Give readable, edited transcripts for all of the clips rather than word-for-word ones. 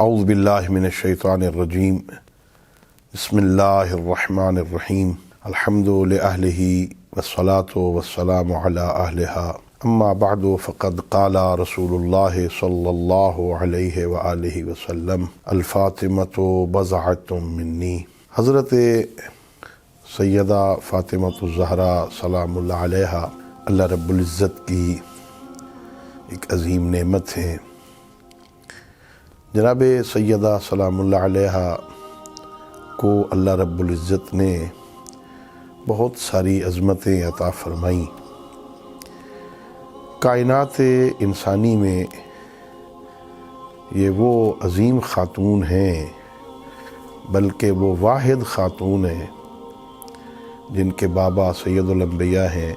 اعوذ باللہ من الشیطان الرجیم بسم اللہ الرحمن الرحیم الحمد لأہلہ والصلاة والسلام علی اہلہا اما بعد فقد قال رسول اللہ صلی اللہ علیہ وآلہ وسلم الفاطمۃ بضعۃ منی۔ حضرت سیدہ فاطمۃ الزہرا سلام اللہ علیہا اللہ رب العزت کی ایک عظیم نعمت ہیں۔ جناب سیدہ سلام اللہ علیہا کو اللہ رب العزت نے بہت ساری عظمتیں عطا فرمائیں۔ کائنات انسانی میں یہ وہ عظیم خاتون ہیں، بلکہ وہ واحد خاتون ہیں جن کے بابا سید الانبیاء ہیں،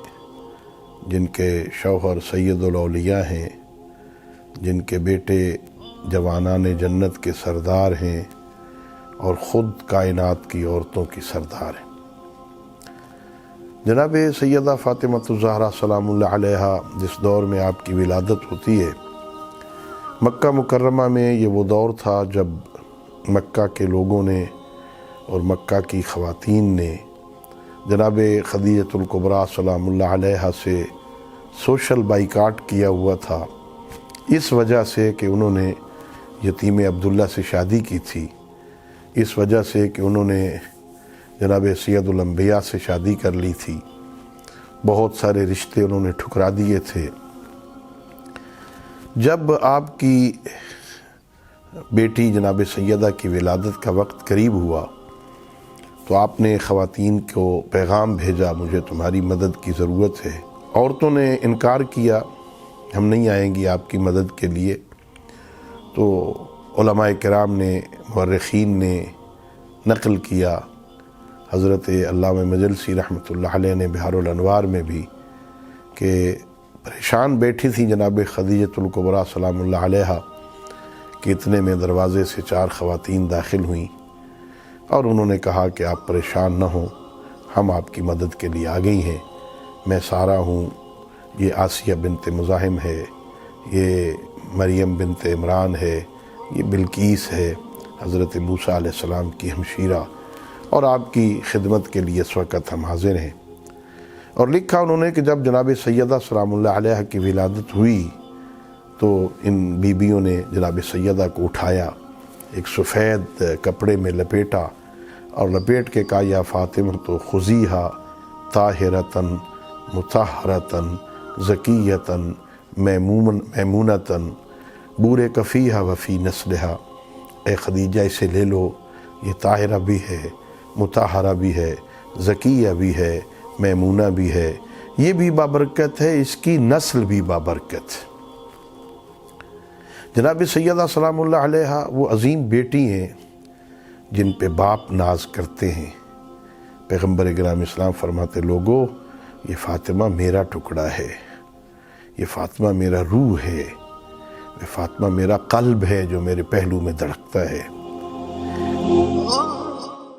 جن کے شوہر سید الاولیاء ہیں، جن کے بیٹے جوانان جنت کے سردار ہیں اور خود کائنات کی عورتوں کی سردار ہیں۔ جناب سیدہ فاطمۃ الزہرا سلام اللہ علیہا جس دور میں آپ کی ولادت ہوتی ہے، مکہ مکرمہ میں یہ وہ دور تھا جب مکہ کے لوگوں نے اور مکہ کی خواتین نے جناب خدیجۃ الکبریٰ سلام اللہ علیہا سے سوشل بائیکاٹ کیا ہوا تھا، اس وجہ سے کہ انہوں نے یتیم عبداللہ سے شادی کی تھی، اس وجہ سے کہ انہوں نے جناب سید الانبیاء سے شادی کر لی تھی، بہت سارے رشتے انہوں نے ٹھکرا دیے تھے۔ جب آپ کی بیٹی جناب سیدہ کی ولادت کا وقت قریب ہوا تو آپ نے خواتین کو پیغام بھیجا، مجھے تمہاری مدد کی ضرورت ہے۔ عورتوں نے انکار کیا، ہم نہیں آئیں گی آپ کی مدد کے لیے۔ تو علماء کرام نے، مورخین نے نقل کیا، حضرت علامہ مجلسی رحمۃ اللہ علیہ نے بحار الانوار میں بھی، کہ پریشان بیٹھی تھی جناب خدیجۃ الکبریٰ سلام اللہ علیہا کہ اتنے میں دروازے سے 4 خواتین داخل ہوئیں اور انہوں نے کہا کہ آپ پریشان نہ ہوں، ہم آپ کی مدد کے لیے آ گئی ہیں، میں سارہ ہوں، یہ آسیہ بنت مزاحم ہے، یہ مریم بنت عمران ہے، یہ بلقیس ہے، حضرت موسیٰ علیہ السلام کی ہمشیرہ، اور آپ کی خدمت کے لیے اس وقت ہم حاضر ہیں۔ اور لکھا انہوں نے کہ جب جناب سیدہ سلام اللہ علیہ کی ولادت ہوئی تو ان بیویوں نے جناب سیدہ کو اٹھایا، ایک سفید کپڑے میں لپیٹا اور لپیٹ کے کہا یا فاطمہ خذیہا طاہرۃ مطہرۃ زکیۃ میمونۃ بورک فیہا وفی نسلہا، اے خدیجہ اسے لے لو، یہ طاہرہ بھی ہے، مطہرہ بھی ہے، زکیہ بھی ہے، میمونہ بھی ہے، یہ بھی بابرکت ہے، اس کی نسل بھی بابرکت۔ جناب سیدہ سلام اللہ علیہا وہ عظیم بیٹی ہیں جن پہ باپ ناز کرتے ہیں۔ پیغمبر گرامی اسلام فرماتے، لوگو یہ فاطمہ میرا ٹکڑا ہے، یہ فاطمہ میرا روح ہے، یہ فاطمہ میرا قلب ہے جو میرے پہلو میں دھڑکتا ہے۔